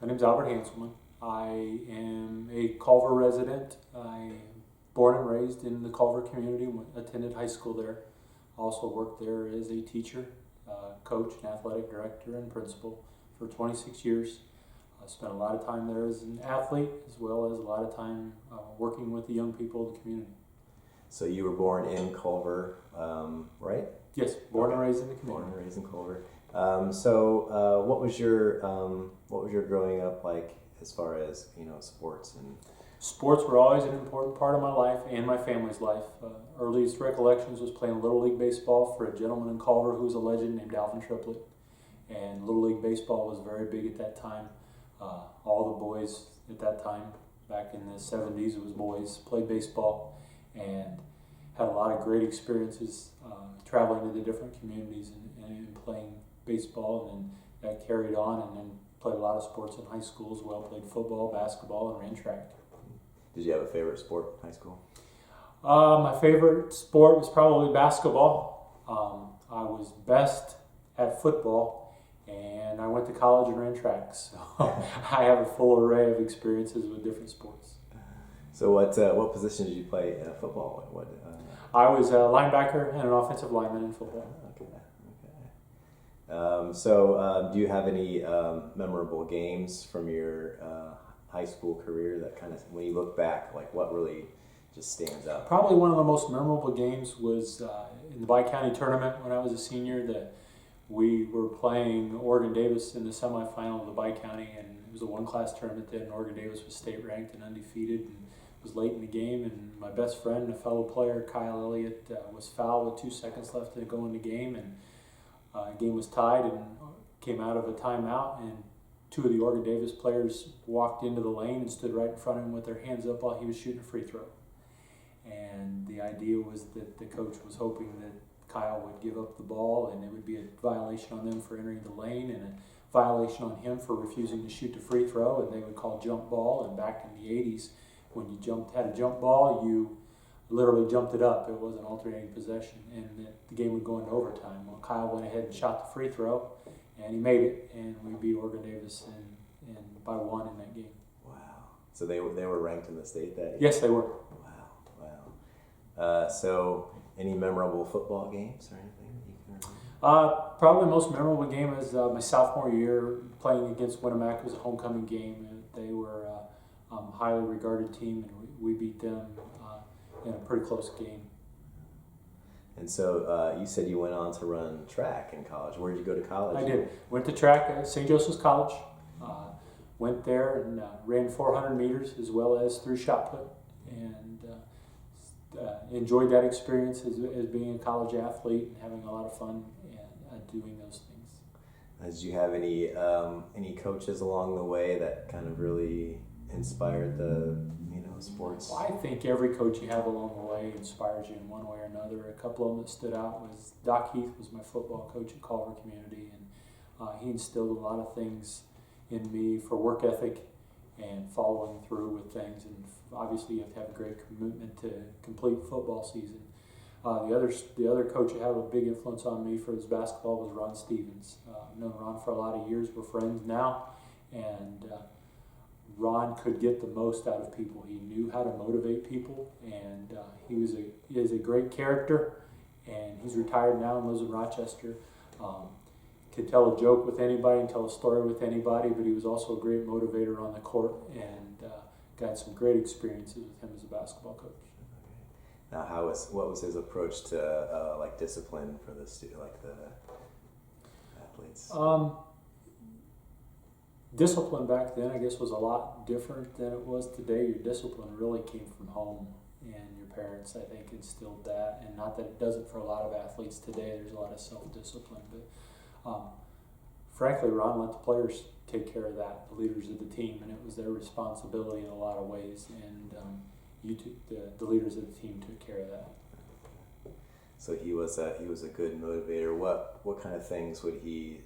My name's Albert Hanselman. I am a Culver resident. I am born and raised in the Culver community, attended high school there. Also worked there as a teacher, coach, and athletic director and principal for 26 years. I spent a lot of time there as an athlete as well as a lot of time working with the young people of the community. So you were born in Culver, right? Yes, born and raised in the community. Born and raised in Culver. What was your growing up like as far as sports and? Sports were always an important part of my life and my family's life. Earliest recollections was playing Little League Baseball for a gentleman in Culver who was a legend named Alvin Triplett. And Little League Baseball was very big at that time. All the boys at that time, back in the 70s, it was boys, played baseball and had a lot of great experiences traveling to the different communities and playing baseball, and then that carried on, and then played a lot of sports in high school as well. Played football, basketball, and ran track. Did you have a favorite sport in high school? My favorite sport was probably basketball. I was best at football, and I went to college and ran track. So I have a full array of experiences with different sports. So what position did you play football? I was a linebacker and an offensive lineman in football. Okay. Do you have any memorable games from your high school career that kind of, when you look back, like what really just stands out? Probably one of the most memorable games was in the Bi-County tournament when I was a senior. We were playing Oregon Davis in the semifinal of the Bi-County, and it was a one-class tournament then. Oregon Davis was state-ranked and undefeated, and it was late in the game, and my best friend and a fellow player, Kyle Elliott, was fouled with 2 seconds left to go in the game, and the game was tied and came out of a timeout, and two of the Oregon Davis players walked into the lane and stood right in front of him with their hands up while he was shooting a free throw. And the idea was that the coach was hoping that Kyle would give up the ball, and it would be a violation on them for entering the lane and a violation on him for refusing to shoot the free throw, and they would call jump ball. And back in the 80s, when you had a jump ball, you literally jumped it up. It was an alternating possession, and the game would go into overtime. Well, Kyle went ahead and shot the free throw, and he made it, and we beat Oregon Davis and by 1 in that game. Wow! So they were ranked in the state that year? Yes, they were. Wow! So any memorable football games or anything that you can remember? Probably the most memorable game is my sophomore year playing against Winamac. It was a homecoming game, and they were a highly regarded team, and we beat them in a pretty close game. And so you said you went on to run track in college. Where did you go to college? I did. Went to track at St. Joseph's College. Went there and ran 400 meters as well as through shot put, and enjoyed that experience as being a college athlete and having a lot of fun and doing those things. Did you have any coaches along the way that kind of really inspired the sports? Well, I think every coach you have along the way inspires you in one way or another. A couple of them that stood out was Doc Heath was my football coach at Culver Community, and he instilled a lot of things in me for work ethic and following through with things. And obviously, you have to have a great commitment to complete football season. The other coach who had a big influence on me for his basketball was Ron Stevens. I've known Ron for a lot of years. We're friends now, and Ron could get the most out of people. He knew how to motivate people, and he is a great character. And he's retired now and lives in Rochester. Could tell a joke with anybody and tell a story with anybody, but he was also a great motivator on the court, and got some great experiences with him as a basketball coach. Okay. Now, what was his approach to discipline for the athletes? Discipline back then, I guess, was a lot different than it was today. Your discipline really came from home, and your parents, I think, instilled that. And not that it doesn't for a lot of athletes today. There's a lot of self-discipline, but frankly, Ron let the players take care of that, the leaders of the team, and it was their responsibility in a lot of ways. And the leaders of the team took care of that. So he was a good motivator. What kind of things would he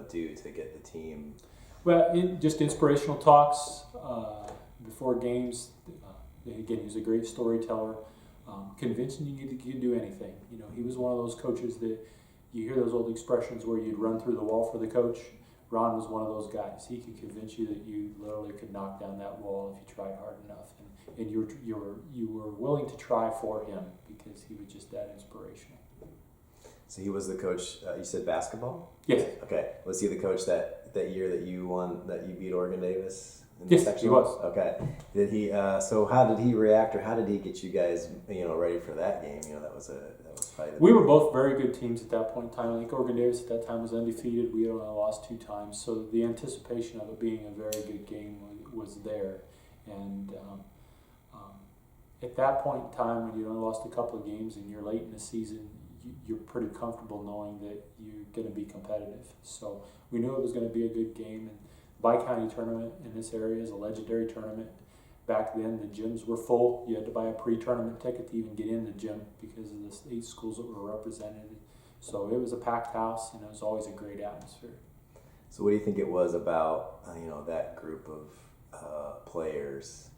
do to get the team? Well, just inspirational talks before games. Again, he was a great storyteller, convincing you that you can do anything. He was one of those coaches that you hear those old expressions where you'd run through the wall for the coach. Ron was one of those guys. He could convince you that you literally could knock down that wall if you tried hard enough, and you were willing to try for him because he was just that inspirational. So he was the coach. You said basketball? Yes. Okay. Was he the coach that year that you won, that you beat Oregon Davis? Yes, he was. Okay. Did he? So how did he react, or how did he get you guys, ready for that game? That was probably. We were both very good teams at that point in time. I think Oregon Davis at that time was undefeated. We had only lost 2 times, so the anticipation of it being a very good game was there. And at that point in time, when you only lost a couple of games and you're late in the season, you're pretty comfortable knowing that you're going to be competitive. So we knew it was going to be a good game. And the Bi-County tournament in this area is a legendary tournament. Back then, the gyms were full. You had to buy a pre-tournament ticket to even get in the gym because of the 8 schools that were represented. So it was a packed house, and it was always a great atmosphere. So what do you think it was about that group of players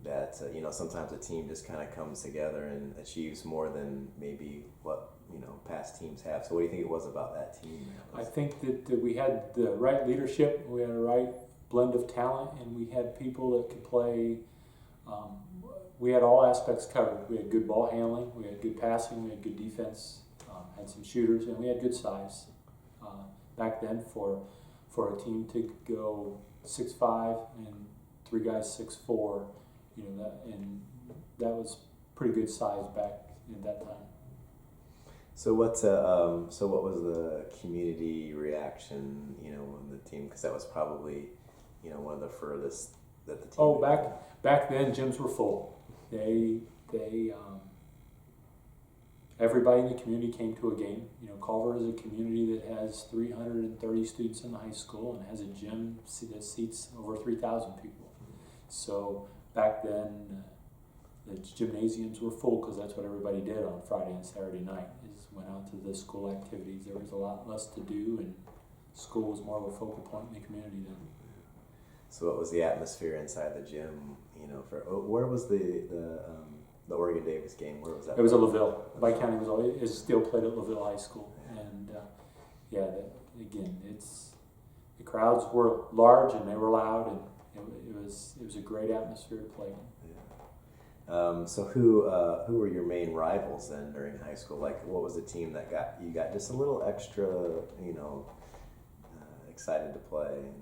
that sometimes a team just kind of comes together and achieves more than maybe what past teams have? So what do you think it was about that team? I think that we had the right leadership, we had a right blend of talent, and we had people that could play. We had all aspects covered. We had good ball handling, we had good passing, we had good defense, had some shooters, and we had good size. Back then, for a team to go 6'5" and 3 guys 6'4", that was pretty good size back at that time. So what was the community reaction, when the team, because that was probably, one of the furthest that the team. Oh, back then gyms were full. Everybody in the community came to a game. Culver is a community that has 330 students in the high school and has a gym that seats over 3,000 people. So back then, the gymnasiums were full because that's what everybody did on Friday and Saturday night, is went out to the school activities. There was a lot less to do, and school was more of a focal point in the community then. So what was the atmosphere inside the gym? Where was the Oregon Davis game? Where was that? It was at LaVille. Bi-County is still played at LaVille High School, and the crowds were large and they were loud, and it was a great atmosphere to play in. So who were your main rivals then during high school? Like, what was the team that got just a little extra, excited to play?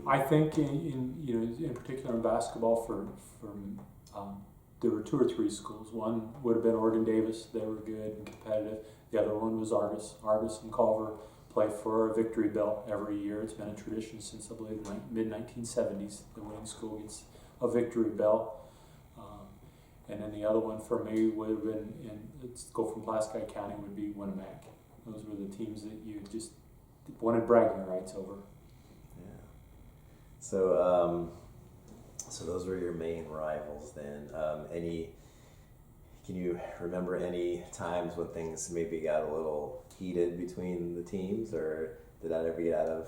I think in particular in basketball, there were 2 or 3 schools. One would have been Oregon Davis. They were good and competitive. The other one was Argos. Argos and Culver play for a victory bell every year. It's been a tradition since, I believe, the mid-1970s. The winning school gets a victory bell. And then the other one for me would have been, let's go from Pulaski County, would be Winnemac. Those were the teams that you just wanted bragging rights over. Yeah. So those were your main rivals then. Can you remember any times when things maybe got a little heated between the teams, or did that ever get out of?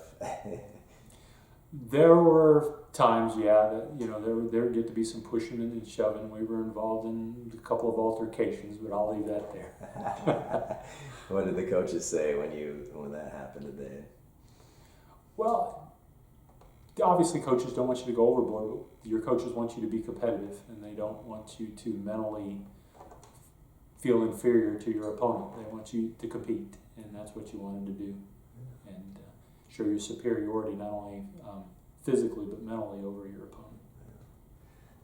There were times, that there would get to be some pushing and shoving. We were involved in a couple of altercations, but I'll leave that there. What did the coaches say when that happened today? Well, obviously coaches don't want you to go overboard, but your coaches want you to be competitive, and they don't want you to mentally feel inferior to your opponent. They want you to compete, and that's what you wanted to do. And show your superiority, not only physically but mentally, over your opponent.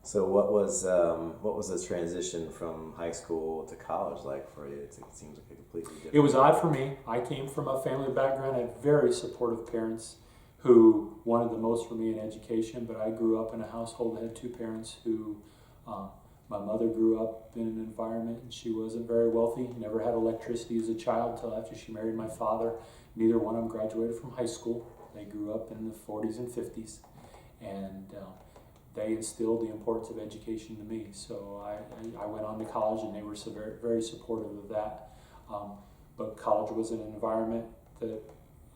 So what was the transition from high school to college like for you? It seems like a completely different. It was odd for me. I came from a family background. I had very supportive parents who wanted the most for me in education, but I grew up in a household that had 2 parents who, my mother grew up in an environment, and she wasn't very wealthy, never had electricity as a child until after she married my father. Neither one of them graduated from high school. They grew up in the 40s and 50s, and they instilled the importance of education to me. So I went on to college, and they were very, very supportive of that. But college was an environment that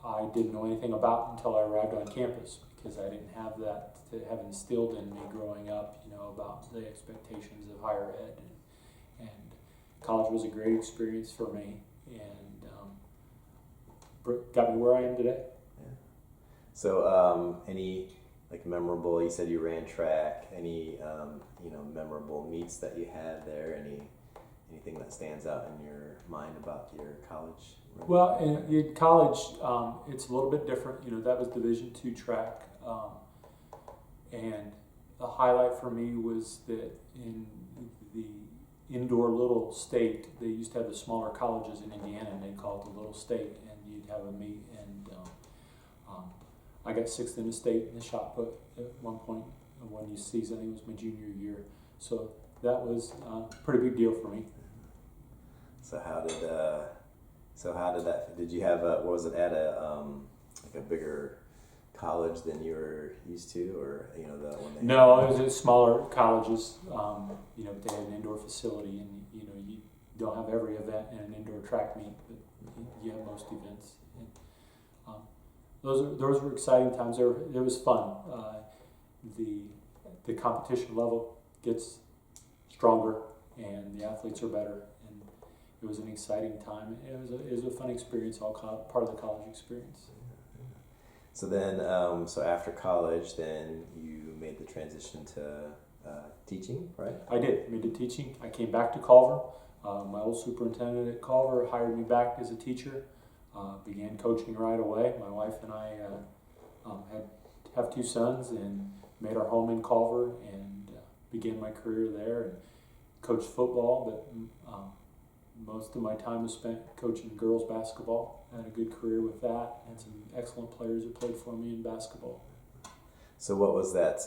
I didn't know anything about until I arrived on campus, because I didn't have that to have instilled in me growing up, about the expectations of higher ed. And college was a great experience for me, and got me where I am today. Yeah. So, any like memorable? You said you ran track. Any memorable meets that you had there? Anything that stands out in your mind about your college? Well, in college, it's a little bit different. That was Division II track, and the highlight for me was that in the indoor little state, they used to have the smaller colleges in Indiana, and they called it the little state, and you'd have a meet, and I got sixth in the state in the shot put at one point in one season. I think it was my junior year, so that was a pretty big deal for me. So how did that? Did you have was it at a bigger college than you were used to, or the one? No, it was at smaller colleges. They had an indoor facility, and you don't have every event in an indoor track meet, but you have most events. And, those were exciting times. It was fun. The competition level gets stronger, and the athletes are better. And it was an exciting time. It was a fun experience, all part of the college experience. So then, so after college, then you made the transition to teaching, right? I did. Made the teaching. I came back to Culver. My old superintendent at Culver hired me back as a teacher. Began coaching right away. My wife and I have two sons and made our home in Culver, and began my career there and coached football, but most of my time was spent coaching girls basketball. I had a good career with that, and some excellent players who played for me in basketball. So what was that?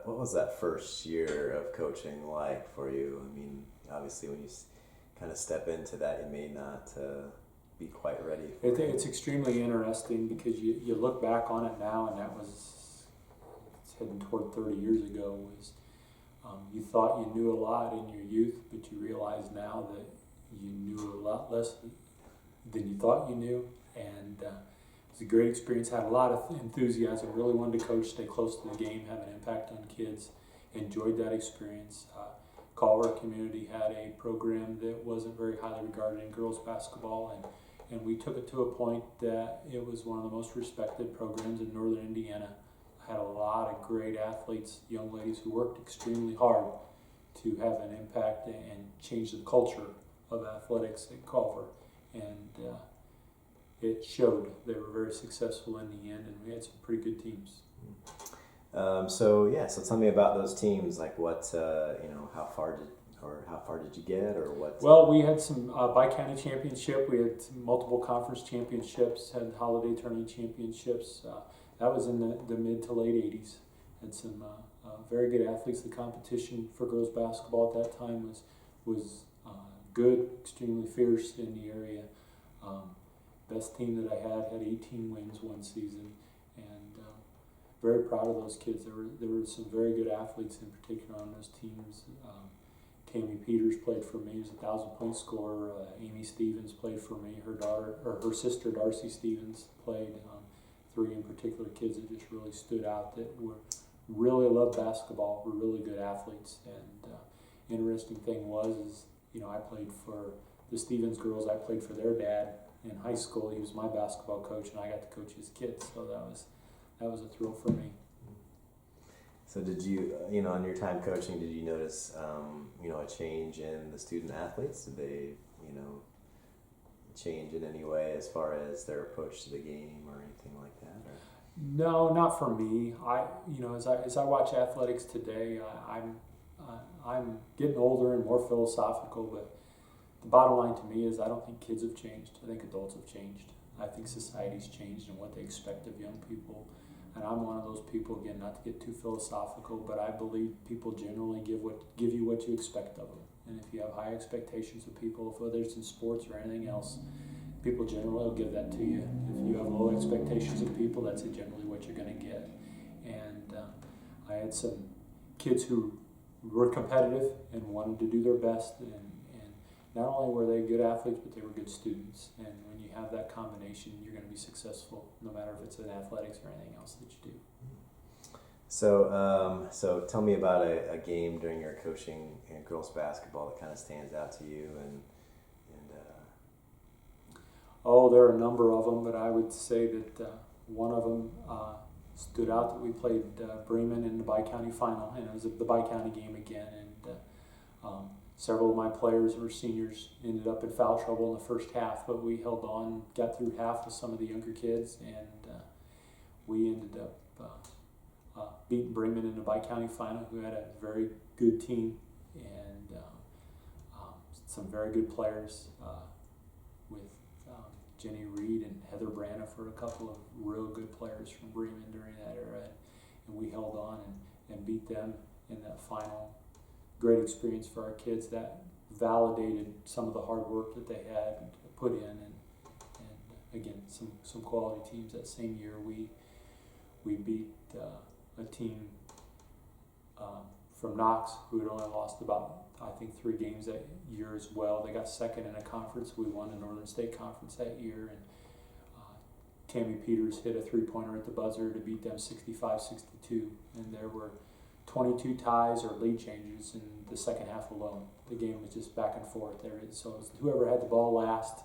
What was that first year of coaching like for you? I mean, obviously, when you kind of step into that, you may not be quite ready. It's extremely interesting because you look back on it now, and it's heading toward 30 years ago. You thought you knew a lot in your youth, but you realize now that you knew a lot less than you thought you knew, and it was a great experience. Had a lot of enthusiasm, really wanted to coach, stay close to the game, have an impact on kids. Enjoyed that experience. Culver community had a program that wasn't very highly regarded in girls basketball, and we took it to a point that it was one of the most respected programs in northern Indiana. Had a lot of great athletes, young ladies who worked extremely hard to have an impact and change the culture of athletics at Culver, and it showed. They were very successful in the end, and we had some pretty good teams. So tell me about those teams. Like what, how far did you get, or what? Well, we had some bi-county championship. We had some multiple conference championships. Had holiday tournament championships. That was in the mid to late '80s. Had some very good athletes. The competition for girls basketball at that time was good, extremely fierce in the area. Best team that I had 18 wins one season, and very proud of those kids. There were some very good athletes in particular on those teams. Tammy Peters played for me. She was a 1,000-point scorer. Amy Stevens played for me. Her sister Darcy Stevens played. Three in particular kids that just really stood out, that really loved basketball, were really good athletes. And interesting thing was I played for the Stevens girls. I played for their dad in high school. He was my basketball coach, and I got to coach his kids. So that was a thrill for me. So did you, in your time coaching, did you notice, a change in the student athletes? Did they, change in any way as far as their approach to the game or anything like that? Or? No, not for me. As I watch athletics today, I'm getting older and more philosophical, but the bottom line to me is I don't think kids have changed. I think adults have changed. I think society's changed and what they expect of young people. And I'm one of those people, again, not to get too philosophical, but I believe people generally give you what you expect of them. And if you have high expectations of people, whether it's in sports or anything else, people generally will give that to you. If you have low expectations of people, that's generally what you're going to get. And I had some kids who were competitive and wanted to do their best, and not only were they good athletes, but they were good students. And when you have that combination, you're going to be successful, no matter if it's in athletics or anything else that you do. So tell me about a game during your coaching in girls basketball that kind of stands out to you, and Oh, there are a number of them, but I would say that one of them stood out that we played Bremen in the Bi-County final, and it was the Bi-County game again. And several of my players were seniors, ended up in foul trouble in the first half, but we held on, got through half with some of the younger kids, and we ended up beating Bremen in the Bi-County final, who had a very good team and some very good players with Jenny Reed and Heather Braniff were a couple of real good players from Bremen during that era, and we held on and beat them in that final. Great experience for our kids that validated some of the hard work that they had put in, and again some quality teams. That same year we beat a team from Knox who had only lost about I think 3 games that year as well. They got second in a conference. We won the Northern State Conference that year, and Tammy Peters hit a 3-pointer at the buzzer to beat them 65-62, and there were 22 ties or lead changes in the second half alone. The game was just back and forth there, so it was whoever had the ball last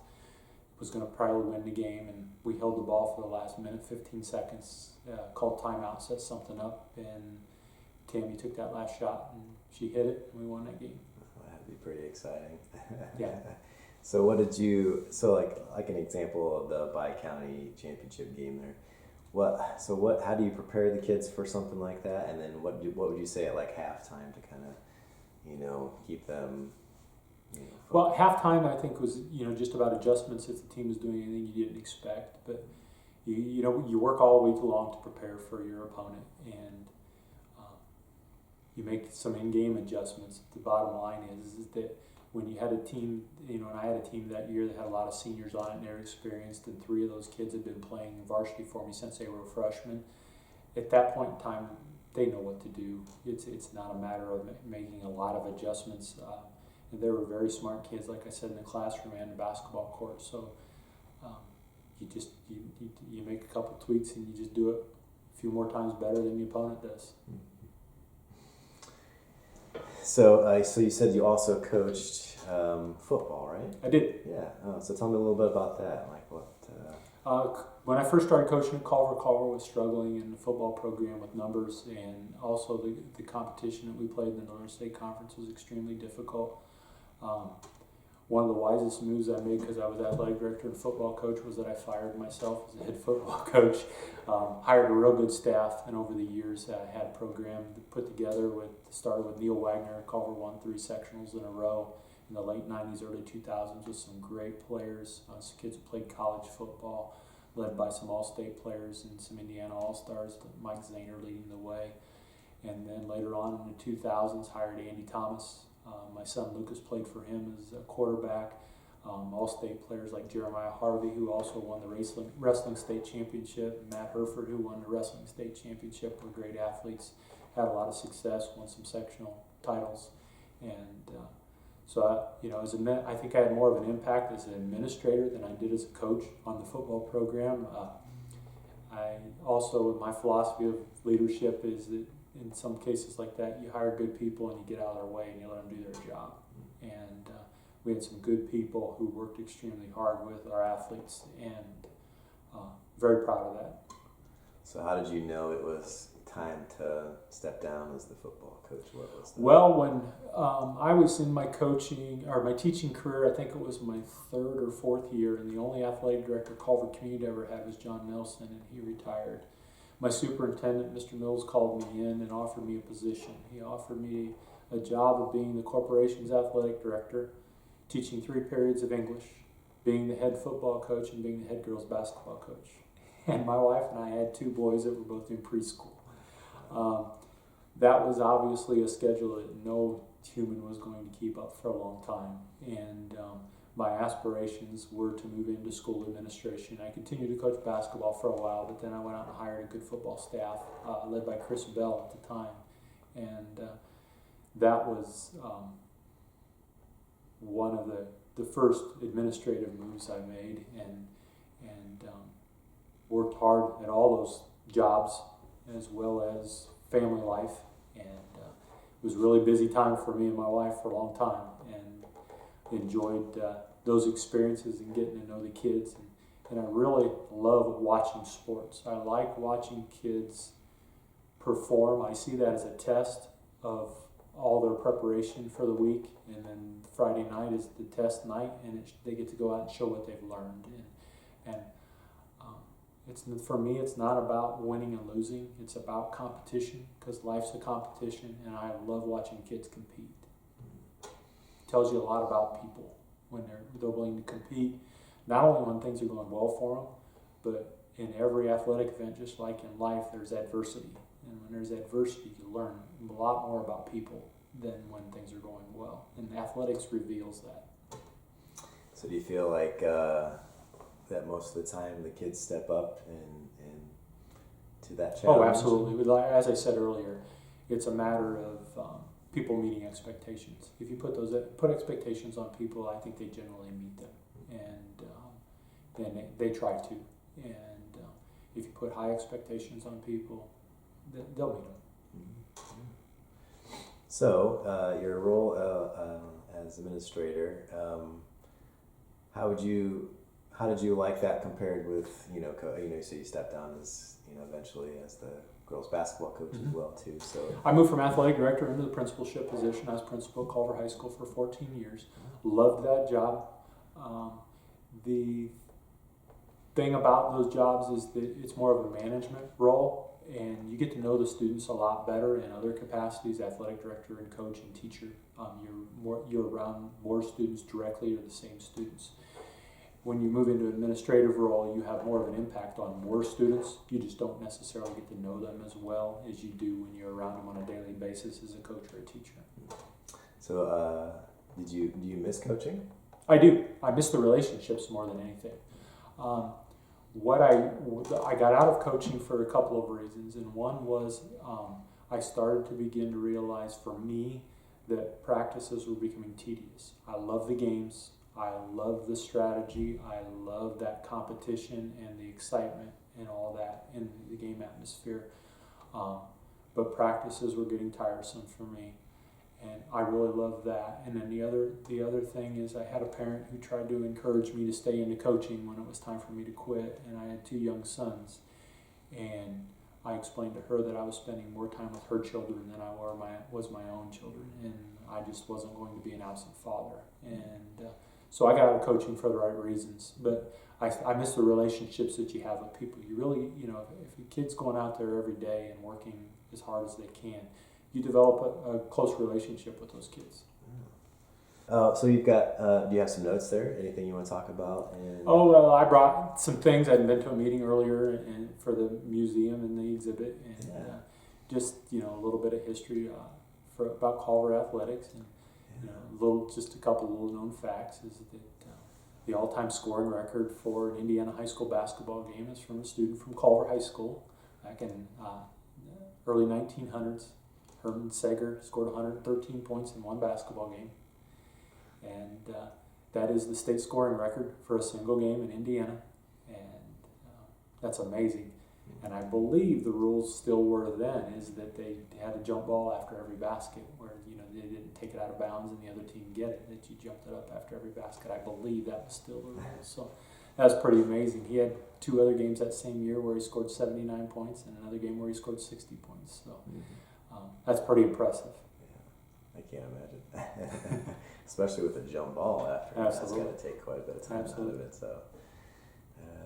was going to probably win the game, and we held the ball for the last minute, 15 seconds, called timeout, set something up, and Tammy took that last shot, and she hit it, and we won that game. Well, that'd be pretty exciting. Yeah. So what did you, so like an example of the Bi-County championship game there, how do you prepare the kids for something like that, and then what would you say at like halftime to kind of, keep them, Well, halftime I think was just about adjustments if the team was doing anything you didn't expect, but you work all week long to prepare for your opponent, and you make some in-game adjustments. The bottom line is that when you had a team, and I had a team that year that had a lot of seniors on it and they're experienced, and 3 of those kids had been playing varsity for me since they were freshmen. At that point in time, they know what to do. It's not a matter of making a lot of adjustments. And they were very smart kids, like I said, in the classroom and the basketball court. So you make a couple tweaks and you just do it a few more times better than the opponent does. So you said you also coached football, right? I did. Yeah. So tell me a little bit about that. Like what? When I first started coaching at Culver was struggling in the football program with numbers, and also the competition that we played in the Northern State Conference was extremely difficult. One of the wisest moves I made, because I was athletic director and football coach, was that I fired myself as a head football coach, hired a real good staff, and over the years I had a program put together started with Neil Wagner. Culver won 3 sectionals in a row in the late 90s, early 2000s with some great players, some kids who played college football, led by some All-State players and some Indiana All-Stars, Mike Zahner leading the way. And then later on in the 2000s, hired Andy Thomas. My son Lucas played for him as a quarterback. All-State players like Jeremiah Harvey, who also won the wrestling state championship, and Matt Herford, who won the wrestling state championship, were great athletes, had a lot of success, won some sectional titles. And so I think I had more of an impact as an administrator than I did as a coach on the football program. I also, my philosophy of leadership is that in some cases like that, you hire good people and you get out of their way and you let them do their job. And we had some good people who worked extremely hard with our athletes, and very proud of that. So how did you know it was time to step down as the football coach? What was that? Well, when I was in my teaching career, I think it was my 3rd or 4th year, and the only athletic director Culver Community ever had was John Nelson, and he retired. My superintendent, Mr. Mills, called me in and offered me a position. He offered me a job of being the corporation's athletic director, teaching 3 periods of English, being the head football coach, and being the head girls basketball coach. And my wife and I had 2 boys that were both in preschool. That was obviously a schedule that no human was going to keep up for a long time. And my aspirations were to move into school administration. I continued to coach basketball for a while, but then I went out and hired a good football staff led by Chris Bell at the time. And that was one of the first administrative moves I made, and worked hard at all those jobs as well as family life. And it was a really busy time for me and my wife for a long time, and enjoyed those experiences and getting to know the kids And I really love watching sports. I like watching kids perform. I see that as a test of all their preparation for the week, and then Friday night is the test night, and they get to go out and show what they've learned. And it's, for me, it's not about winning and losing. It's about competition, because life's a competition, and I love watching kids compete. It tells you a lot about people when they're willing to compete, not only when things are going well for them, but in every athletic event, just like in life, there's adversity. And when there's adversity, you learn a lot more about people than when things are going well. And athletics reveals that. So do you feel like that most of the time the kids step up and to that challenge? Oh, absolutely. As I said earlier, it's a matter of people meeting expectations. If you put expectations on people, I think they generally meet them, and they try to. And if you put high expectations on people, they'll meet them. Mm-hmm. So your role as administrator, how did you like that compared with so you stepped down as eventually as the girls basketball coach as well too. So I moved from athletic director into the principalship position. I was principal at Culver High School for 14 years. Loved that job. The thing about those jobs is that it's more of a management role, and you get to know the students a lot better in other capacities, athletic director and coach and teacher. You're around more students directly, or the same students. When you move into an administrative role, you have more of an impact on more students. You just don't necessarily get to know them as well as you do when you're around them on a daily basis as a coach or a teacher. So do you miss coaching? I do. I miss the relationships more than anything. I got out of coaching for a couple of reasons, and one was I started to begin to realize for me that practices were becoming tedious. I love the games. I love the strategy. I love that competition and the excitement and all that in the game atmosphere. But practices were getting tiresome for me, and I really loved that. And then the other thing is I had a parent who tried to encourage me to stay into coaching when it was time for me to quit, and I had 2 young sons, and I explained to her that I was spending more time with her children than I was my own children, and I just wasn't going to be an absent father. And so I got out of coaching for the right reasons, but I miss the relationships that you have with people. You really, if a kid's going out there every day and working as hard as they can, you develop a close relationship with those kids. So you've got, do you have some notes there? Anything you want to talk about? I brought some things. I'd been to a meeting earlier and for the museum and the exhibit, and just a little bit of history about Culver athletics, and just a couple little known facts is that the all-time scoring record for an Indiana high school basketball game is from a student from Culver High School back in early 1900s. Herman Sager scored 113 points in one basketball game, and that is the state scoring record for a single game in Indiana, and that's amazing. And I believe the rules still were then is that they had a jump ball after every basket, where they didn't take it out of bounds and the other team get it, that you jumped it up after every basket. I believe that was still the rule. So that's pretty amazing. He had 2 other games that same year where he scored 79 points and another game where he scored 60 points. So that's pretty impressive. Yeah, I can't imagine. Especially with a jump ball after. Absolutely. That's got to take quite a bit of time Absolutely. out of it.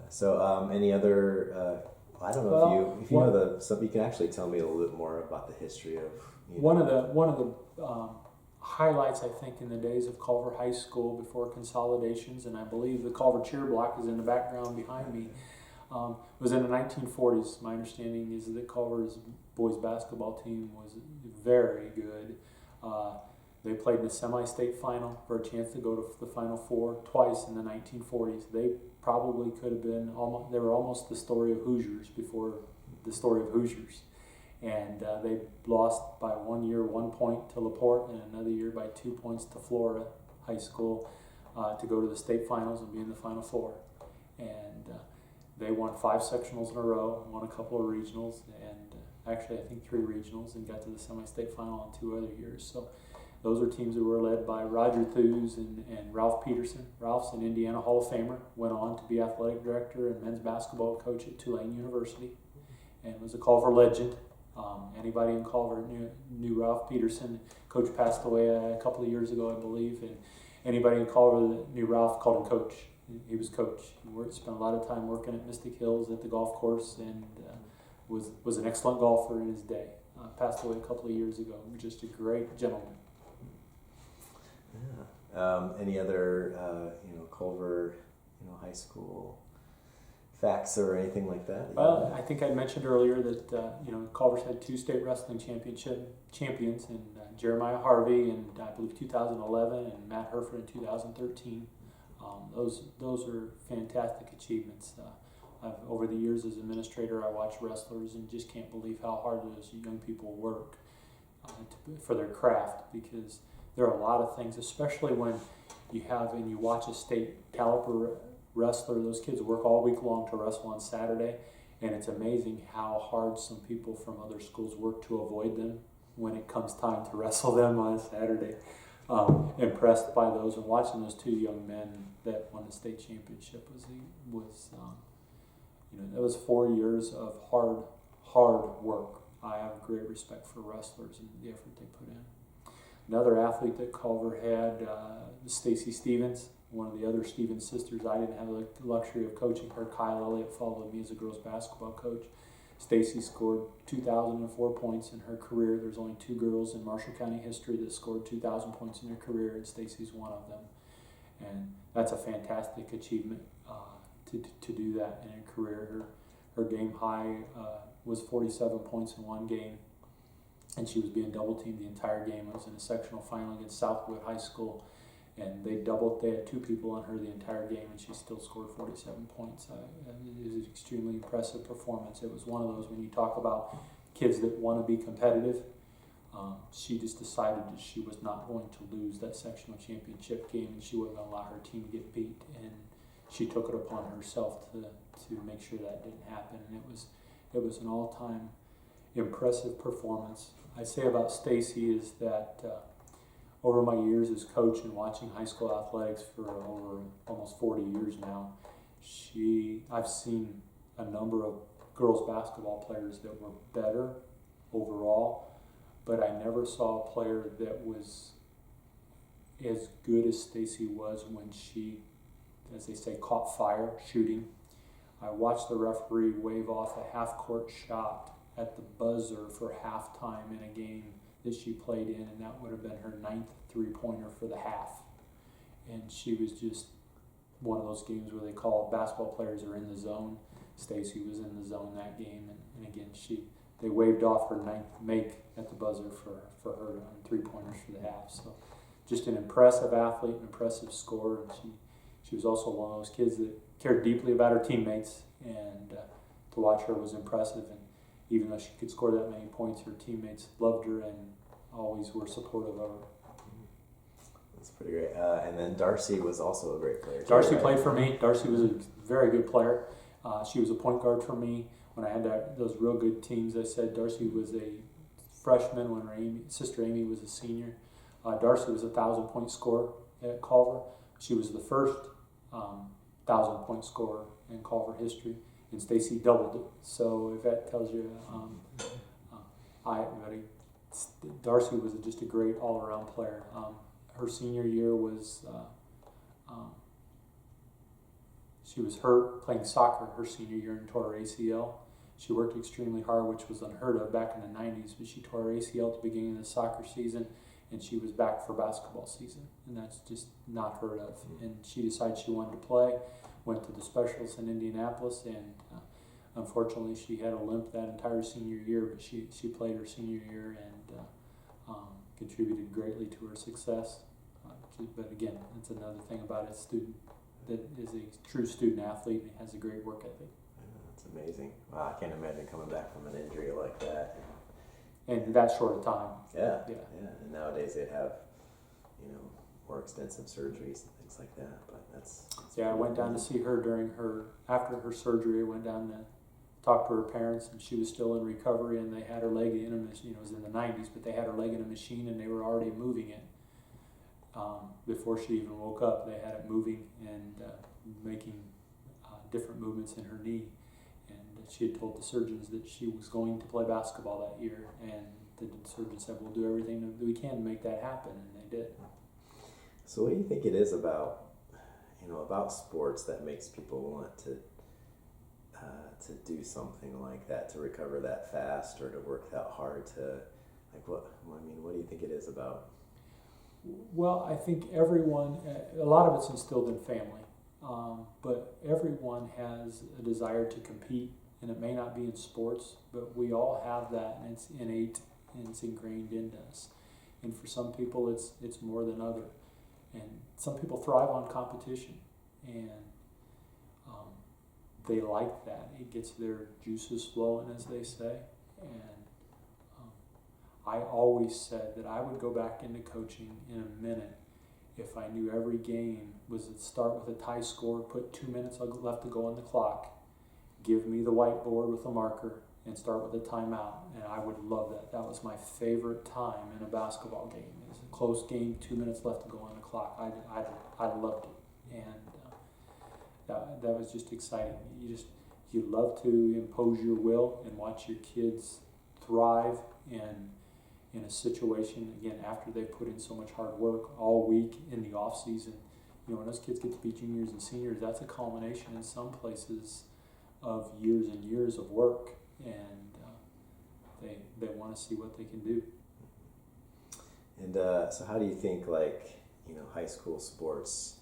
So any other... I don't know if you know you can actually tell me a little bit more about the history of one of the highlights, I think, in the days of Culver High School before consolidations, and I believe the Culver cheer block is in the background behind me, was in the 1940s. My understanding is that Culver's boys basketball team was very good. They played in the semi-state final for a chance to go to the Final Four twice in the 1940s. They probably could have been they were almost the story of Hoosiers before the story of Hoosiers. And they lost by 1 year, 1 point to LaPorte, and another year by 2 points to Florida High School to go to the state finals and be in the Final Four. And they won 5 sectionals in a row, won a couple of regionals, and actually I think 3 regionals, and got to the semi-state final in 2 other years. So Those are teams that were led by Roger Thews and Ralph Peterson. Ralph's an Indiana Hall of Famer, went on to be athletic director and men's basketball coach at Tulane University, and was a Culver legend. Anybody in Culver knew Ralph Peterson. Coach passed away a couple of years ago, I believe, and anybody in Culver that knew Ralph called him Coach. He was coach. He spent a lot of time working at Mystic Hills at the golf course, and was an excellent golfer in his day. Passed away a couple of years ago. Just a great gentleman. Yeah. Any other Culver high school facts or anything like that? Well, I think I mentioned earlier that Culver's had 2 state wrestling champions, and Jeremiah Harvey in I believe 2011 and Matt Herford in 2013. Those are fantastic achievements. Over the years as administrator, I watch wrestlers and just can't believe how hard those young people work for their craft, because there are a lot of things, especially when you watch a state caliber wrestler. Those kids work all week long to wrestle on Saturday, and it's amazing how hard some people from other schools work to avoid them when it comes time to wrestle them on Saturday. Impressed by those, and watching those 2 young men that won the state championship that was 4 years of hard work. I have great respect for wrestlers and the effort they put in. Another athlete that Culver had was Stacy Stevens, one of the other Stevens sisters. I didn't have the luxury of coaching her. Kyle Elliott followed me as a girls basketball coach. Stacy scored 2,004 points in her career. There's only 2 girls in Marshall County history that scored 2,000 points in their career, and Stacy's one of them. And that's a fantastic achievement to do that in her career. Her game high was 47 points in one game, and she was being double teamed the entire game. It was in a sectional final against Southwood High School, and they had 2 people on her the entire game, and she still scored 47 points. It was an extremely impressive performance. It was one of those, when you talk about kids that want to be competitive, she just decided that she was not going to lose that sectional championship game, and she wasn't going to allow her team to get beat, and she took it upon herself to make sure that didn't happen. And it was an all-time impressive performance. I say about Stacy is that over my years as coach and watching high school athletics for over almost 40 years now, I've seen a number of girls basketball players that were better overall, but I never saw a player that was as good as Stacy was when she, as they say, caught fire shooting. I watched the referee wave off a half-court shot at the buzzer for halftime in a game that she played in, and that would have been her 9th three-pointer for the half. And she was just one of those games where they call basketball players are in the zone. Stacy was in the zone that game, and again, they waved off her 9th make at the buzzer for her on three-pointers for the half. So just an impressive athlete, an impressive scorer, and she was also one of those kids that cared deeply about her teammates, and to watch her was impressive. And even though she could score that many points, her teammates loved her and always were supportive of her. That's pretty great. And then Darcy was also a great player. Darcy played for me. Darcy was a very good player. She was a point guard for me when I had those real good teams. I said Darcy was a freshman when her sister Amy was a senior. Darcy was a 1,000-point scorer at Culver. She was the first 1,000-point scorer in Culver history, and Stacy doubled it. So if that tells you, Darcy was just a great all-around player. Her senior year was she was hurt playing soccer her senior year and tore her ACL. She worked extremely hard, which was unheard of back in the 90s, but she tore her ACL at the beginning of the soccer season, and she was back for basketball season, and that's just not heard of. And she decided she wanted to play, went to the specials in Indianapolis, and unfortunately she had a limp that entire senior year, but she played her senior year and contributed greatly to her success. But again, that's another thing about a student that is a true student athlete and has a great work ethic. That's amazing. Wow, I can't imagine coming back from an injury like that. And that short a time. Yeah. And nowadays they have, more extensive surgeries and things like that. But that's I went down to see her after her surgery. I went down to talk to her parents, and she was still in recovery, and they had her leg in a machine. It was in the 90s, but they had her leg in a machine, and they were already moving it. Before she even woke up, they had it moving and making different movements in her knee. And she had told the surgeons that she was going to play basketball that year, and the surgeons said, we'll do everything that we can to make that happen, and they did. So what do you think it is about sports that makes people want to do something like that, to recover that fast or to work that hard to, what do you think it is about? Well, I think everyone, a lot of it's instilled in family, but everyone has a desire to compete, and it may not be in sports, but we all have that, and it's innate and it's ingrained in us. And for some people, it's more than other. And some people thrive on competition, and they like that. It gets their juices flowing, as they say. And I always said that I would go back into coaching in a minute if I knew every game was to start with a tie score, put 2 minutes left to go on the clock, give me the whiteboard with a marker, and start with a timeout. And I would love that. That was my favorite time in a basketball game. It was a close game, 2 minutes left to go on the clock. I loved it. And that was just exciting. You love to impose your will and watch your kids thrive in a situation, again, after they've put in so much hard work all week in the off season. When those kids get to be juniors and seniors, that's a culmination in some places of years and years of work, and they want to see what they can do. And so how do you think high school sports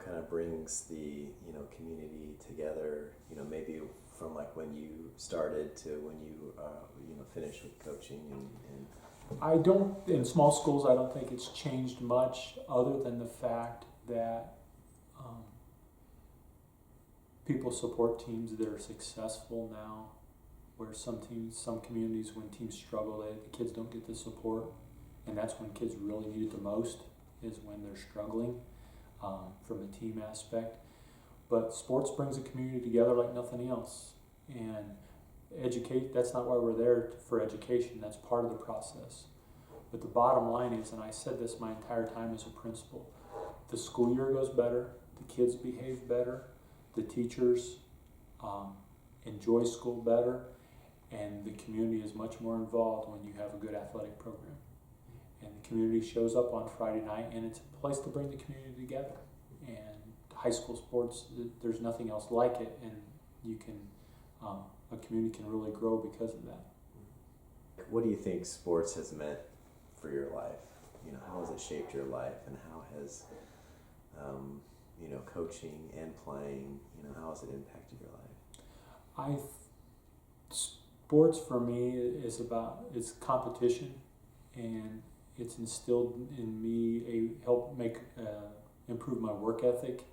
kind of brings the community together, maybe from when you started to when you finished with coaching and I don't, in small schools, I don't think it's changed much, other than the fact that people support teams that are successful now, where some communities, when teams struggle, the kids don't get the support, and that's when kids really need it the most, is when they're struggling from a team aspect. But sports brings a community together like nothing else, and that's not why we're there for education. That's part of the process. But the bottom line is, and I said this my entire time as a principal, the school year goes better, the kids behave better, the teachers enjoy school better, and the community is much more involved when you have a good athletic program. And the community shows up on Friday night, and it's a place to bring the community together. And high school sports, there's nothing else like it, and a community can really grow because of that. What do you think sports has meant for your life? How has it shaped your life, and how has coaching and playing, how has it impacted your life? Sports for me it's competition, and it's instilled in me improve my work ethic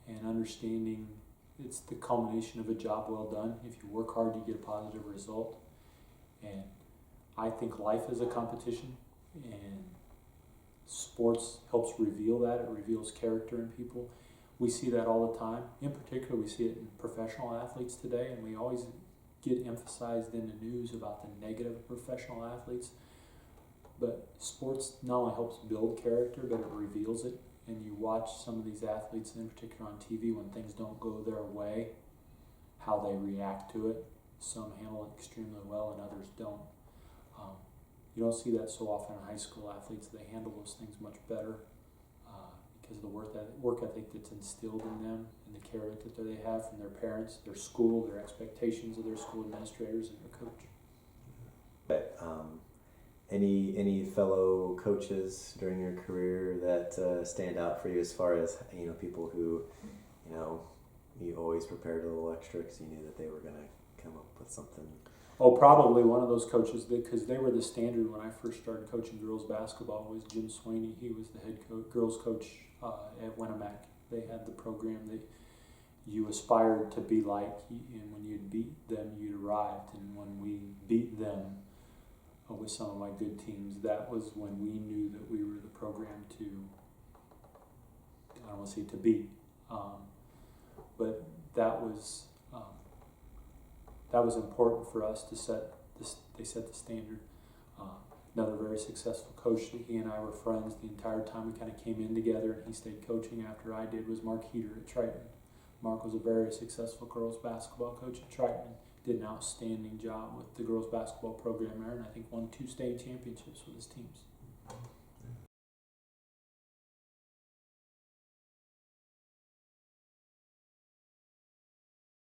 and understanding it's the culmination of a job well done. If you work hard, you get a positive result. And I think life is a competition, and sports helps reveal that. It reveals character in people. We see that all the time. In particular, we see it in professional athletes today, and we always get emphasized in the news about the negative of professional athletes. But sports not only helps build character, but it reveals it. And you watch some of these athletes, in particular on TV, when things don't go their way, how they react to it. Some handle it extremely well, and others don't. You don't see that so often in high school athletes. They handle those things much better because of the work ethic that's instilled in them, and the care that they have from their parents, their school, their expectations of their school administrators and their coach. But any fellow coaches during your career that stand out for you, as far as people who you always prepared a little extra because you knew that they were going to come up with something? Oh, probably one of those coaches, because they were the standard when I first started coaching girls basketball, was Jim Sweeney. He was the head girls coach at Winnemac. They had the program that you aspired to be like, and when you'd beat them, you'd arrived. And when we beat them with some of my good teams, that was when we knew that we were the program to, I don't want to say to beat, but that was important for us to set this. They set the standard. another very successful coach that he and I were friends the entire time we kind of came in together, and he stayed coaching after I did, was Mark Heater at Triton. Mark was a very successful girls basketball coach at Triton. Did an outstanding job with the girls basketball program there, and I think won 2 state championships with his teams.